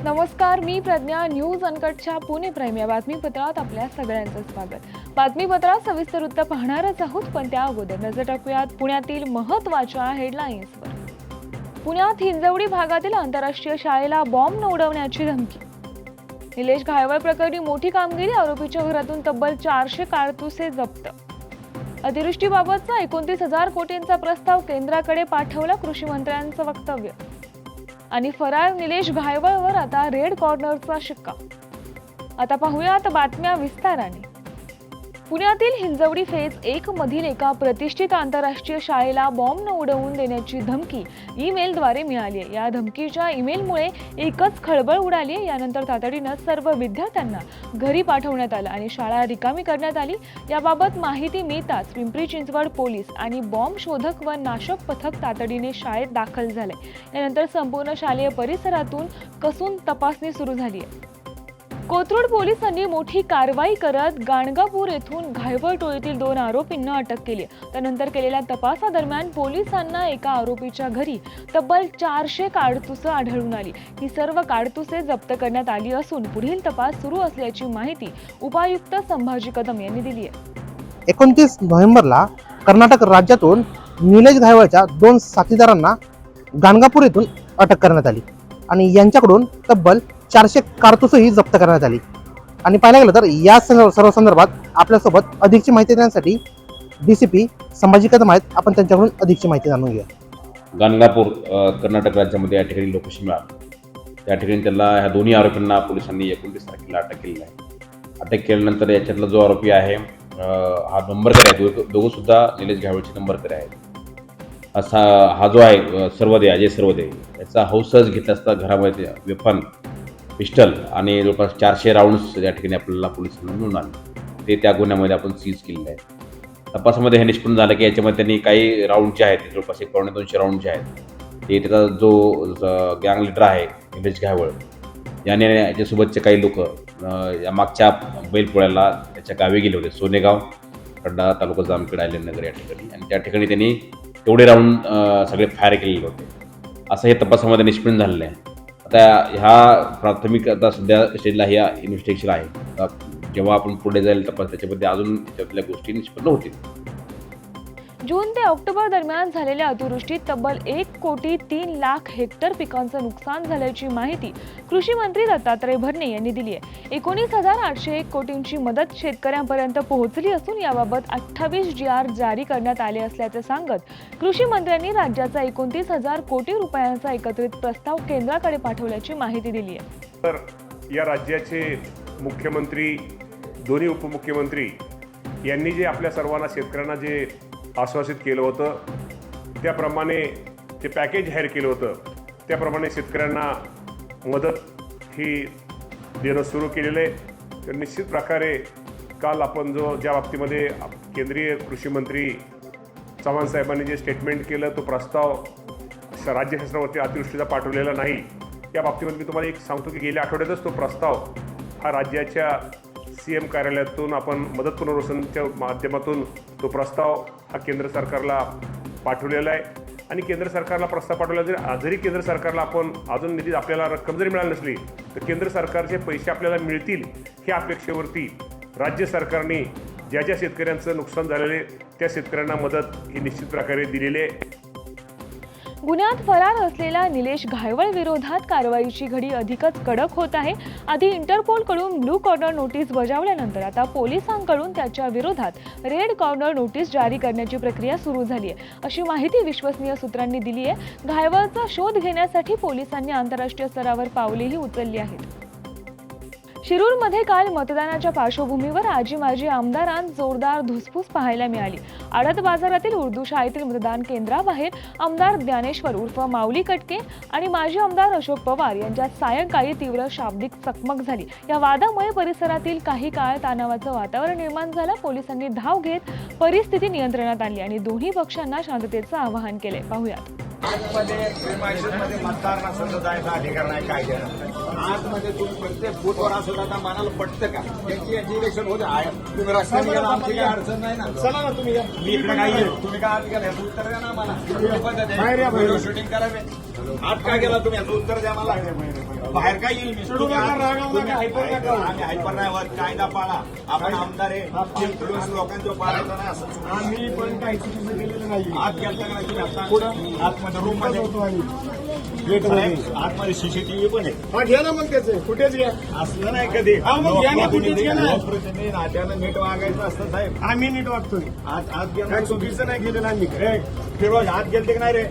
नमस्कार, मी Pragya. News अनकटच्या Pune prime या बातमीपत्रात आपल्या सगळ्यांचं स्वागत. बातमीपत्रात सविस्तर वृत्त पाहणारच आहोत, पण त्या अगोदर नजर टाकूयात पुण्यातील महत्त्वाच्या हेडलाईन्सवर. पुण्यात हिंजवडी भागातील आंतरराष्ट्रीय शाळेला बॉम्ब न उडवण्याची धमकी. निलेश घायवळ प्रकरणी मोठी कामगिरी, आरोपीच्या घरातून तब्बल 400 कारतुसे जप्त. अतिवृष्टीबाबतचा 29,000 कोटींचा प्रस्ताव केंद्राकडे पाठवला, कृषी मंत्र्यांचं वक्तव्य. आणि फरार निलेश घायवळवर आता रेड कॉर्नरचा शिक्का. आता पाहूयात बातम्या विस्ताराने. पुण्यातील हिंजवडी फेज 1 मधील एका प्रतिष्ठित आंतरराष्ट्रीय शाळेला बॉम्ब न उडवून देण्याची धमकी ईमेलद्वारे मिळाली आहे. या धमकीच्या ईमेलमुळे एकच खळबळ उडाली आहे. यानंतर तातडीनं सर्व विद्यार्थ्यांना घरी पाठवण्यात आलं आणि शाळा रिकामी करण्यात आली. याबाबत माहिती मिळताच पिंपरी चिंचवड पोलीस आणि बॉम्ब शोधक व नाशक पथक तातडीने शाळेत दाखल झाले. यानंतर संपूर्ण शालेय परिसरातून कसून तपासणी सुरू झाली आहे. कोथरूड पोलिसांनी मोठी कारवाई करत गाणगापूर येथून घायवळ टोळीतील 2 आरोपींना अटक केली. त्यानंतर केलेल्या तपासादरम्यान पोलिसांना एका आरोपीच्या घरी तब्बल 400 कारतुसं आढळून आली. ही सर्व कारतुसे जप्त करण्यात आली असून पुढील तपास सुरू असल्याची माहिती उपायुक्त संभाजी कदम यांनी दिली आहे. 29 नोव्हेंबरला कर्नाटक राज्यातून निलेश घायवळच्या 2 साथीदारांना गाणगापूर येथून अटक करण्यात आली आणि यांच्याकडून तब्बल 400 कारतुसही जप्त करण्यात आली. आणि पाहायला गेलं तर या सर्व संदर्भात आपल्यासोबत अधिकची माहिती देण्यासाठी DCP संभाजी कदम आहेत. आपण त्यांच्याकडून अधिकची माहिती जाणून घेऊया. गाणगापूर कर्नाटक राज्यामध्ये या ठिकाणी लोकेशन मिळालं. त्या ठिकाणी त्याला ह्या दोन्ही आरोपींना पोलिसांनी 29 तारखेला अटक केलेली आहे. अटक केल्यानंतर याच्यातला जो आरोपी आहे हा नंबरकर आहे, दोघं सुद्धा निलेश घायवळचे नंबरकर आहेत. असा हा जो आहे सर्वदे, अजय सर्वदे, याचा हौसच घेतला असता घरामध्ये वेपन, पिस्टल आणि जवळपास 400 राऊंड्स या ठिकाणी आपल्याला पोलिसांना मिळून आले. ते त्या गुन्ह्यामध्ये आपण सीज केलेलं आहे. तपासामध्ये हे निष्पन्न झालं की याच्यामध्ये त्यांनी काही राऊंड जे आहेत जवळपास 1-200 राऊंड जे आहेत ते त्याचा जो गँग लीडर आहे निलेश घायवळ याने याच्यासोबतचे काही लोक या मागच्या बैलपोळ्याला त्याच्या गावी गेले होते, सोनेगाव, खड्डा तालुका, जामखेड, आयलनगर या ठिकाणी. आणि त्या ठिकाणी त्यांनी तेवढे राऊंड सगळे फायर केलेले होते, असं हे तपासामध्ये निष्पन्न झालेलं आहे. आता ह्या प्राथमिक आता सध्या स्टेजला ह्या इन्व्हेस्टिगेशन आहे. जेव्हा आपण पुढे जाईल तपास त्याच्यामध्ये अजून त्याच्यातल्या गोष्टी निष्पन्न होतील. जून ते ऑक्टोबर दरम्यान झालेल्या अतिवृष्टीत तब्बल 1,03,00,000 हेक्टर पिकांचं नुकसान झाल्याची माहिती कृषी मंत्री दत्तात्रय भरणे यांनी दिली आहे. 19,801 कोटींची मदत शेतकऱ्यांपर्यंत पोहोचली असून याबाबत 28 GR जारी करण्यात आले असल्याचे सांगत कृषी मंत्र्यांनी राज्याचा 29,000 कोटी रुपयांचा एकत्रित प्रस्ताव केंद्राकडे पाठवल्याची माहिती दिली आहे. तर या राज्याचे मुख्यमंत्री, दोन्ही उपमुख्यमंत्री यांनी जे आपल्या सर्वांना शेतकऱ्यांना जे आश्वासित केलं होतं त्याप्रमाणे जे पॅकेज जाहीर केलं होतं त्याप्रमाणे शेतकऱ्यांना मदत ही देणं सुरू केलेलं आहे. तर निश्चित प्रकारे काल आपण ज्या बाबतीमध्ये केंद्रीय कृषी मंत्री चव्हाण साहेबांनी जे स्टेटमेंट केलं तो प्रस्ताव राज्य शासनावरती अतिवृष्टीचा पाठवलेला नाही. या बाबतीमध्ये मी तुम्हाला एक सांगतो की गेल्या आठवड्यातच तो प्रस्ताव हा राज्याच्या CM कार्यालयातून आपण मदत पुनर्वसनच्या माध्यमातून तो प्रस्ताव हा केंद्र सरकारला पाठवलेला आहे. आणि केंद्र सरकारला प्रस्ताव पाठवला जरी केंद्र सरकारला आपण अजून निधी आपल्याला रक्कम जरी मिळाली नसली तर केंद्र सरकारचे पैसे आपल्याला मिळतील ह्या अपेक्षेवरती राज्य सरकारने ज्या ज्या शेतकऱ्यांचं नुकसान झालेले त्या शेतकऱ्यांना मदत ही निश्चित प्रकारे दिलेली आहे. गुन्ह्यात फरार असलेल्या निलेश घायवळ विरोधात कारवाईची घडी अधिकच कडक होत आहे. आधी इंटरपोलकडून ब्लू कॉर्नर नोटीस बजावल्यानंतर आता पोलिसांकडून त्याच्या विरोधात रेड कॉर्नर नोटीस जारी करण्याची प्रक्रिया सुरू झाली आहे, अशी माहिती विश्वसनीय सूत्रांनी दिली आहे. घायवळचा शोध घेण्यासाठी पोलिसांनी आंतरराष्ट्रीय स्तरावर पावलेही उचलली आहेत. शिरूरमध्ये काल मतदानाच्या पार्श्वभूमीवर आजी माजी आमदारांत जोरदार धुसफूस पाहायला मिळाली. आडत बाजारातील उर्दू शाळेतील मतदान केंद्राबाहेर आमदार ज्ञानेश्वर उर्फ माऊली कटके आणि माजी आमदार अशोक पवार यांच्यात सायंकाळी तीव्र शाब्दिक चकमक झाली. या वादामुळे परिसरातील काही काळ तणावाचं वातावरण निर्माण झालं. पोलिसांनी धाव घेत परिस्थिती नियंत्रणात आणली आणि दोन्ही पक्षांना शांततेचं आवाहन केले. पाहूयात. आतमध्ये मतदारांना सुद्धा जायचा अधिकार नाही कायद्यानं. आतमध्ये तुम्ही प्रत्येक बूथवर सुद्धा मनाला पटतं का त्यांची इलेक्शन होते आहे. तुम्ही रस्त्याने गेला आमची काही अडचण नाही ना. चला ना तुम्ही मी इकडे काय तुम्ही काय आत गेला याचं उत्तर द्या ना मला. शूटिंग करावे आत काय गेला तुम्ही याचं उत्तर द्या मला. बाहेर काय येईल मी आम्ही हायपर नाही होत, कायदा पाळा. आपण आमदार आहे, लोकांचं पाळायचं नाही असं. आम्ही पण काही चुकीचं केलेलं नाही. आत गेलता का नाही आता? आतमध्ये रूम मध्ये आतमध्ये सीसीटीव्ही पण आहे. हा घ्या ना मग त्याचे फुटेज घ्या. असलं नाही कधी. हा, मग घ्या ना, फुटेज घ्या ना. लोकप्रतिनिधी नात्यानं नीट वागायचं असतं साहेब. आम्ही नीट वागतोय, आत गेलं काय चुकीचं नाही केलेलं आम्ही. फिरवा आत गेलते की नाही रे?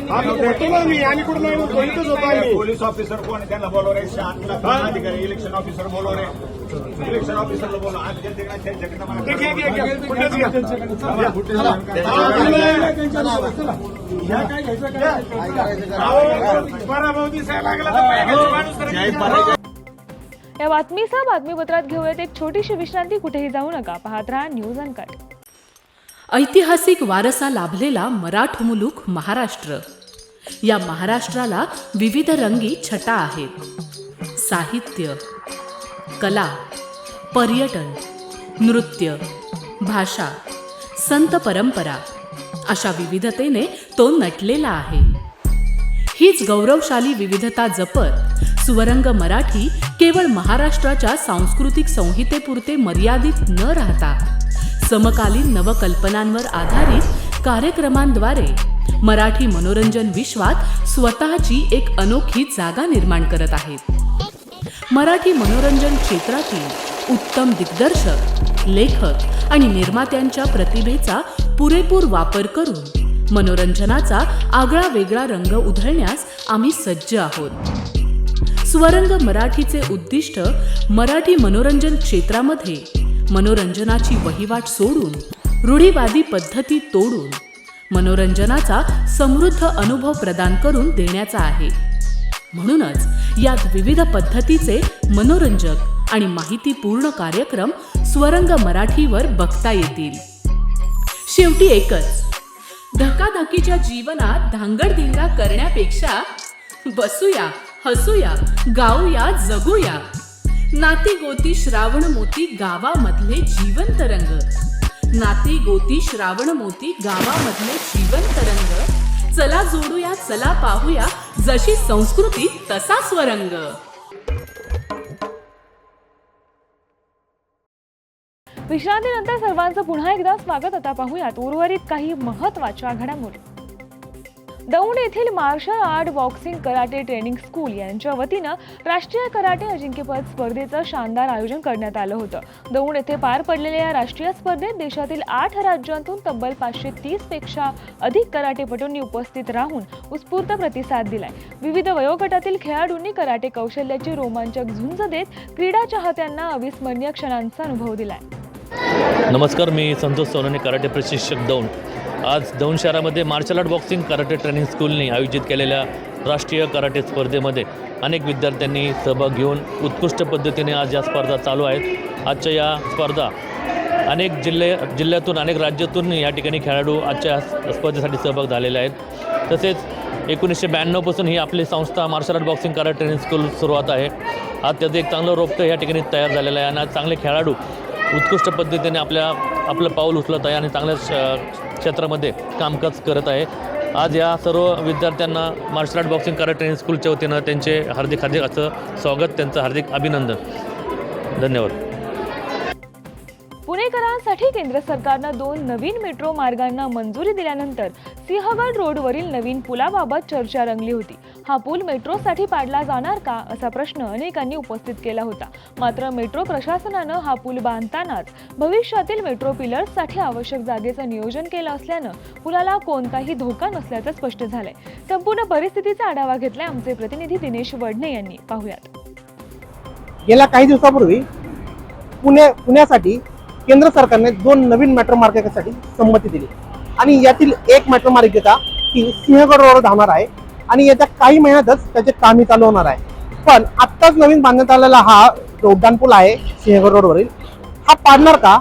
आम्ही होतो ना, आम्ही कुठं नाही होतो, इथंच होतो आम्ही. पोलीस ऑफिसर कोण आहे? त्यांना बोलव रे. आतला अधिकारी इलेक्शन ऑफिसर बोलव रे. इलेक्शन ऑफिसरला बोलव. आत गेलते की नाही त्यांच्याकडे मला ते घ्या, घ्या, घ्या. फुटेज घ्या. चला, फुटेज चला. चला. घ्या, काय घ्यायचं काय? अहो, पराभव दिसायला लागला तर पाहिजे माणूस तर जय पराजय. या बातमीसह बातमीपत्रात घेऊयात एक छोटीशी विश्रांती. कुठेही जाऊ नका, पाहत राहा न्यूज अनकट. ऐतिहासिक वारसा लाभलेला मराठ मुलूक महाराष्ट्र. या महाराष्ट्राला विविध रंगी छटा आहेत. साहित्य, कला, पर्यटन, नृत्य, भाषा, संत परंपरा अशा विविधतेने तो नटलेला आहे. हीच गौरवशाली विविधता जपत सुवरंग मराठी केवळ महाराष्ट्राच्या सांस्कृतिक संहितेपुरते मर्यादित न राहता समकालीन नवकल्पनांवर आधारित कार्यक्रमांद्वारे मराठी मनोरंजन विश्वात स्वतःची एक अनोखी जागा निर्माण करत आहेत. मराठी मनोरंजन क्षेत्रातील उत्तम दिग्दर्शक, लेखक आणि निर्मात्यांच्या प्रतिभेचा पुरेपूर वापर करून मनोरंजनाचा आगळा वेगळा रंग उधळण्यास आम्ही सज्ज आहोत. स्वरंग मराठीचे उद्दिष्ट मराठी मनोरंजन क्षेत्रामध्ये मनोरंजनाची वहिवाट सोडून, रूढीवादी पद्धती तोडून मनोरंजनाचा समृद्ध अनुभव प्रदान करून देण्याचा आहे. म्हणूनच यात विविध पद्धतीचे मनोरंजक आणि माहितीपूर्ण कार्यक्रम स्वरंग मराठीवर बघता येतील. शेवटी एकच, धकाधकीच्या जीवनात धांगडधिंगा करण्यापेक्षा बसूया, हसूया, गाऊया, जगूया. नाती गोती श्रावण मोती गावामधले जिवंत रंग. नाती गोती श्रावण मोती गावामधले जिवंत रंग. चला जोडूया, चला पाहूया, जशी संस्कृती तसा स्वरंग. विश्रांतीनंतर सर्वांचं पुन्हा एकदा स्वागत. आता पाहूयात उर्वरित काही महत्त्वाच्या घडामोडी. दौंड येथील martial art, boxing, karate training school यांच्या वतीनं राष्ट्रीय कराटे अजिंक्यपद स्पर्धेचं शानदार आयोजन करण्यात आलं होतं. दौंड येथे पार पडलेल्या या राष्ट्रीय स्पर्धेत देशातील 8 राज्यांतून तब्बल 530 पेक्षा अधिक कराटेपटूंनी उपस्थित राहून उत्स्फूर्त प्रतिसाद दिलाय. विविध वयोगटातील खेळाडूंनी कराटे कौशल्याची रोमांचक झुंज देत क्रीडा चाहत्यांना अविस्मरणीय क्षणांचा अनुभव दिलाय. नमस्कार, मी संतोष सोनवणे, कराटे प्रशिक्षक दौंड. आज दौंड शहरामध्ये martial art, boxing, karate training स्कूलने आयोजित केलेल्या राष्ट्रीय कराटे स्पर्धेमध्ये अनेक विद्यार्थ्यांनी सहभाग घेऊन उत्कृष्ट पद्धतीने आज या स्पर्धा चालू आहेत. आजच्या या स्पर्धा अनेक जिल्ह्यातून, अनेक राज्यातून या ठिकाणी खेळाडू आजच्या स्पर्धेसाठी सहभाग झालेले आहेत. तसेच 1992 पासून ही आपली संस्था martial art, boxing, karate training school सुरुवात आहे. आज त्याचं एक चांगलं रोपटं या ठिकाणी तयार झालेलं आहे आणि आज चांगले खेळाडू उत्कृष्ट पद्धतीने आपलं पाऊल उचलत आहे आणि चांगल्या क्षेत्रामध्ये कामकाज करत आहे. आज या सर्व विद्यार्थ्यांना martial art, boxing, karate training स्कूलच्या वतीनं त्यांचे हार्दिक असं स्वागत, त्यांचं हार्दिक अभिनंदन. धन्यवाद. पुणेकरांसाठी केंद्र सरकारनं 2 नवीन मेट्रो मार्गांना मंजुरी दिल्यानंतर सिंहगड रोडवरील नवीन पुलाबाबत चर्चा रंगली होती. हा पूल मेट्रोसाठी पाडला जाणार का, असा प्रश्न अनेकांनी उपस्थित केला होता. मात्र मेट्रो प्रशासनानं हा पूल बांधतानाच भविष्यातील मेट्रो पिलर्ससाठी आवश्यक जागेचं नियोजन केलं असल्यानं पुलाला कोणताही धोका नसल्याचं स्पष्ट झालंय. संपूर्ण परिस्थितीचा आढावा घेतलाय आमचे प्रतिनिधी दिनेश वडणे यांनी. पाहूयात. गेल्या काही दिवसापूर्वी पुण्यासाठी केंद्र सरकारने 2 नवीन मेट्रो मार्गिकेसाठी संमती दिली आणि यातील एक मेट्रो मार्गिका ही सिंहगड रोड धावणार आहे आणि येत्या काही महिन्यातच त्याचे कामही चालू होणार आहे. पण आत्ताच नवीन बांधण्यात आलेला हा उड्डाण पूल आहे सिंहगड रोडवरील, हा पाडणार का?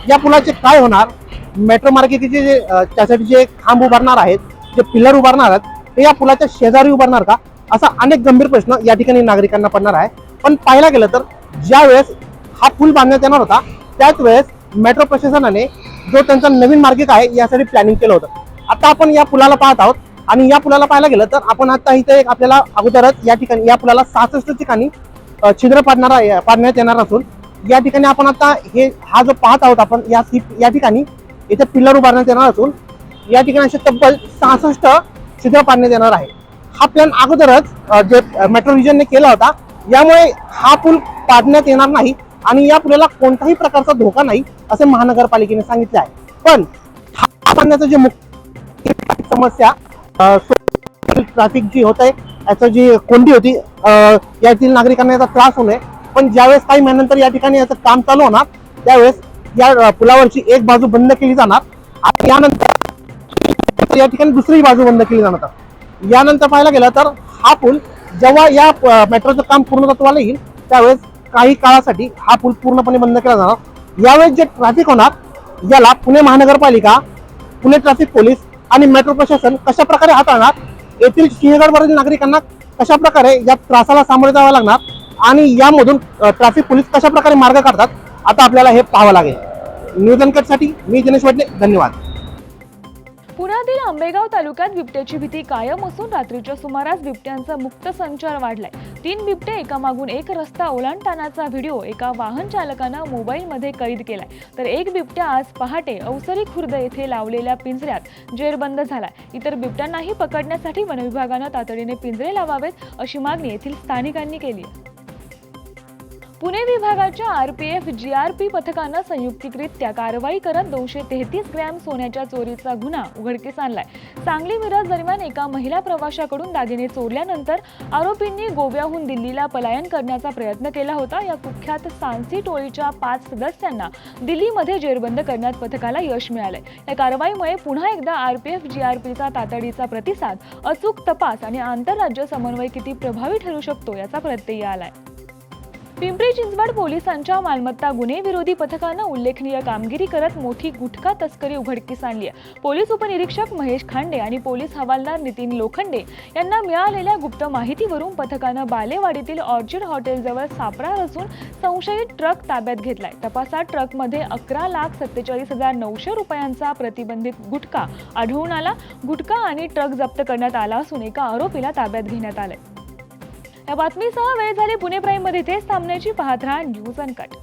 या पुलाचे काय होणार? मेट्रो मार्गिकेचे जे त्यासाठी जे खांब उभारणार आहेत, जे पिलर उभारणार आहेत, ते या पुलाच्या शेजारी उभारणार का? असा अनेक गंभीर प्रश्न या ठिकाणी नागरिकांना पडणार आहे. पण पाहायला गेलं तर ज्या वेळेस हा पूल बांधण्यात येणार होता त्याच वेळेस मेट्रो प्रशासनाने जो त्यांचा नवीन मार्गिका आहे यासाठी प्लॅनिंग केलं होतं. आता आपण या पुलाला पाहत आहोत. आणि या पुलाला पाहायला गेलं तर आपण आता इथे एक आपल्याला अगोदरच या ठिकाणी या पुलाला 66 ठिकाणी छिद्र पाडण्यात येणार असून या ठिकाणी आपण आता हा जो पाहत आहोत आपण या ठिकाणी इथे पिल्लर उभारण्यात येणार असून या ठिकाणी असे तब्बल 66 छिद्र पाडण्यात येणार आहे. हा प्लॅन अगोदरच जे मेट्रो रिजनने केला होता, यामुळे हा पूल पाडण्यात येणार नाही आणि या पुलाला कोणताही प्रकारचा धोका नाही असे महानगरपालिकेने सांगितले आहे. पण हा पाडण्याचं जे मुख्य समस्या ट्रॅफिक जी होत आहे याचं जी कोंडी होती, यातील नागरिकांना याचा त्रास होऊ नये. पण ज्यावेळेस काही महिन्यानंतर या ठिकाणी याचं काम चालू होणार त्यावेळेस या पुलावरची एक बाजू बंद केली जाणार आणि यानंतर या ठिकाणी दुसरी बाजू बंद केली जाणार. यानंतर पाहायला गेलं तर हा पूल जेव्हा या मेट्रोचं काम पूर्णत्वाला येईल त्यावेळेस काही काळासाठी हा पूल पूर्णपणे बंद केला जाणार. यावेळेस जे ट्रॅफिक होणार याला पुणे महानगरपालिका, पुणे ट्रॅफिक पोलीस आणि मेट्रो प्रशासन कशा प्रकारे हाताळणार, येथील सिंहगडवरील नागरिकांना कशा प्रकारे या त्रासाला सामोरे जावं लागणार आणि यामधून ट्रॅफिक पोलीस कशा प्रकारे मार्ग काढतात आता आपल्याला हे पाहावं लागेल. न्यूज अनकटसाठी मी दिनेश वडणे, धन्यवाद. पुण्यातील आंबेगाव तालुक्यात बिबट्याची भीती कायम असून रात्रीच्या सुमारास बिबट्यांचा मुक्त संचार वाढलाय. 3 बिबटे एकामागून एक रस्ता ओलांडतानाचा व्हिडिओ एका वाहन चालकानं मोबाईलमध्ये कैद केलाय. तर एक बिबट्या आज पहाटे अवसरी खुर्द येथे लावलेल्या पिंजऱ्यात जेरबंद झालाय. इतर बिबट्यांनाही पकडण्यासाठी वनविभागानं तातडीने पिंजरे लावावेत अशी मागणी येथील स्थानिकांनी केली आहे. पुणे विभागाच्या आरपीएफ जीआरपी पथकानं संयुक्तिकरित्या कारवाई करत 233 ग्रॅम सोन्याच्या चोरीचा गुन्हा उघडकीस आणलाय. सांगली मिरज दरम्यान एका महिला प्रवाशाकडून दागिने चोरल्यानंतर आरोपींनी गोव्याहून दिल्लीला पलायन करण्याचा प्रयत्न केला होता. या कुख्यात सांसी टोळीच्या 5 सदस्यांना दिल्लीमध्ये जेरबंद करण्यात पथकाला यश मिळालंय. या कारवाईमुळे पुन्हा एकदा आरपीएफ जीआरपीचा तातडीचा प्रतिसाद, अचूक तपास आणि आंतरराज्य समन्वय किती प्रभावी ठरू शकतो याचा प्रत्यय आलाय. पिंपरी चिंचवड पोलिसांच्या मालमत्ता गुन्हे विरोधी पथकानं उल्लेखनीय कामगिरी करत मोठी गुटखा तस्करी उघडकीस आणली आहे. पोलीस उपनिरीक्षक महेश खांडे आणि पोलीस हवालदार नितीन लोखंडे यांना मिळालेल्या गुप्त माहितीवरून पथकानं बालेवाडीतील ऑर्चिड हॉटेलजवळ सापळा रचून संशयित ट्रक ताब्यात घेतलाय. तपासात ट्रकमध्ये 11,47,900 रुपयांचा प्रतिबंधित गुटखा आढळून आला. गुटखा आणि ट्रक जप्त करण्यात आला असून एका आरोपीला ताब्यात घेण्यात आले. या बातमीसह वेळ झाली पुणे प्राईम मध्ये. इथेच थांबण्याची. पाहत राहा न्यूज अनकट.